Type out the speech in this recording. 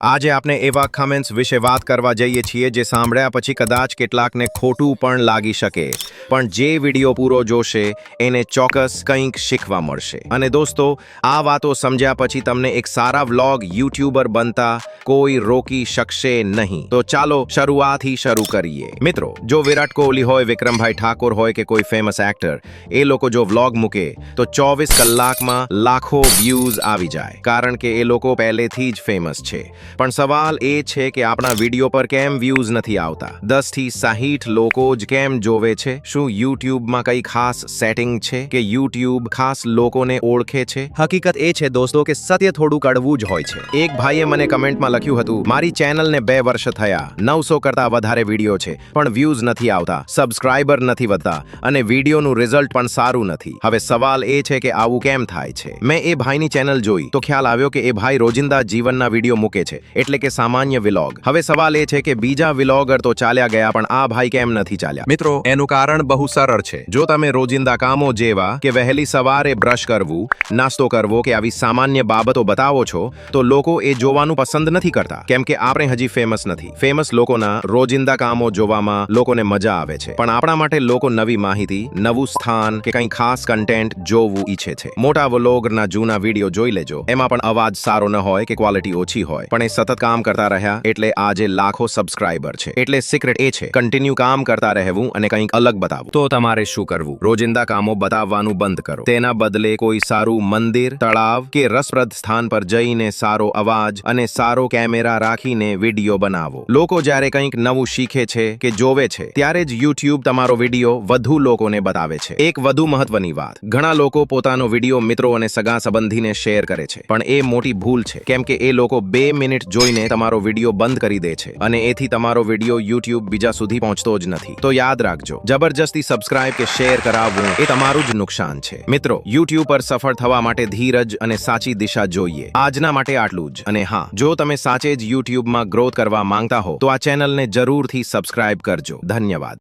આજે આપણે એવા કમેન્ટ્સ વિશે વાત કરવા જઈએ છીએ જે સાંભળ્યા પછી કદાચ કેટલાકને ખોટું પણ લાગી શકે, પણ જે વિડીયો પૂરો જોશે એને ચોક્કસ કંઈક શીખવા મળશે. અને દોસ્તો, આ વાતો સમજ્યા પછી તમને એક સારા વ્લોગ યુટ્યુબર બનતા કોઈ રોકી શકશે નહીં. તો ચાલો શરૂઆતથી શરૂ કરીએ. મિત્રો, જો વિરાટ કોહલી હોય, વિક્રમભાઈ ઠાકોર હોય કે કોઈ ફેમસ એક્ટર, એ લોકો જો વ્લોગ મૂકે તો 24 કલાકમાં લાખો વ્યૂઝ આવી જાય, કારણ કે એ લોકો પહેલેથી જ ફેમસ છે. પણ સવાલ એ છે કે આપણા વિડીયો પર કેમ વ્યૂઝ નથી આવતા? 10 થી 60 લોકો જ કેમ જોવે છે? શું યુટ્યુબમાં કઈ ખાસ સેટિંગ છે કે યુટ્યુબ ખાસ લોકોને ઓળખે છે? હકીકત એ છે દોસ્તો કે સત્ય થોડું કડવું જ હોય છે. એક ભાઈએ મને કમેન્ટમાં લખ્યું હતું, મારી ચેનલને 2 વર્ષ થયા, 900 કરતા વધારે વિડીયો છે, પણ વ્યૂઝ નથી આવતા, સબસ્ક્રાઇબર નથી વધતા અને વિડીયોનું રિઝલ્ટ પણ સારું નથી. હવે સવાલ એ છે કે આવું કેમ થાય છે? મેં એ ભાઈની ચેનલ જોઈ તો ખ્યાલ આવ્યો કે એ ભાઈ રોજિંદા જીવનના વિડીયો મૂકે છે, એટલે કે સામાન્ય વિલોગ. હવે સવાલ એ છે કે બીજા વિલોગર તો ચાલ્યા ગયા, પણ આ ભાઈ કેમ નથી ચાલ્યા? મિત્રો, એનું કારણ બહુ સરળ છે. જો તમે રોજિંદા કામો જેવા કે વહેલી સવારે બ્રશ કરવું, નાસ્તો કરવો કે આવી સામાન્ય બાબતો બતાવો છો, તો લોકો એ જોવાનું પસંદ નથી કરતા, કેમ કે આપણે હજી ફેમસ નથી. ફેમસ લોકોના રોજિંદા કામો જોવામાં લોકોને મજા આવે છે, પણ આપણા માટે લોકો નવી માહિતી, નવું સ્થાન કે કંઈ ખાસ કન્ટેન્ટ જોવું ઈચ્છે છે. મોટા વ્લોગરના જૂના વિડીયો જોઈ લેજો, એમાં પણ અવાજ સારો ન હોય કે ક્વોલિટી ઓછી હોય, પણ એ સતત કામ કરતા રહ્યા એટલે આજે લાખો સબસ્ક્રાઇબર છે. એટલે સિક્રેટ એ છે કન્ટિન્યુ કામ કરતા રહેવું અને કંઈક અલગ બતાવવું. તો તમારે શું કરવું? રોજિંદા કામો બતાવવાનું બંધ કરો. તેના બદલે કોઈ સારું મંદિર, તળાવ કે રસપ્રદ સ્થાન પર જઈને સારો અવાજ અને સારો કેમેરા રાખીને વિડીયો બનાવો. લોકો જ્યારે કંઈક નવું શીખે છે કે જોવે છે, ત્યારે જ યુટ્યુબ તમારો વિડીયો વધુ લોકોને બતાવે છે. એક વધુ મહત્વની વાત, ઘણા લોકો પોતાનો વિડીયો મિત્રો અને સગા સંબંધીને શેર કરે છે, પણ એ મોટી ભૂલ છે, કેમ કે એ લોકો 2 મિનિટ જોઈને તમારો વિડીયો બંધ કરી દે છે અને એથી તમારો વિડીયો યુટ્યુબ બીજા સુધી પહોંચતો જ નથી. તો યાદ રાખજો, જબરજસ્તી સબસ્ક્રાઇબ કે શેર કરાવવું એ તમારું જ નુકસાન છે. મિત્રો, યુટ્યુબ પર સફળ થવા માટે ધીરજ અને સાચી દિશા જોઈએ. આજના માટે આટલું જ. અને હા, જો તમે સાચે જ યુટ્યુબમાં ગ્રોથ કરવા માંગતા હો તો આ ચેનલને જરૂરથી સબસ્ક્રાઇબ કરજો. ધન્યવાદ.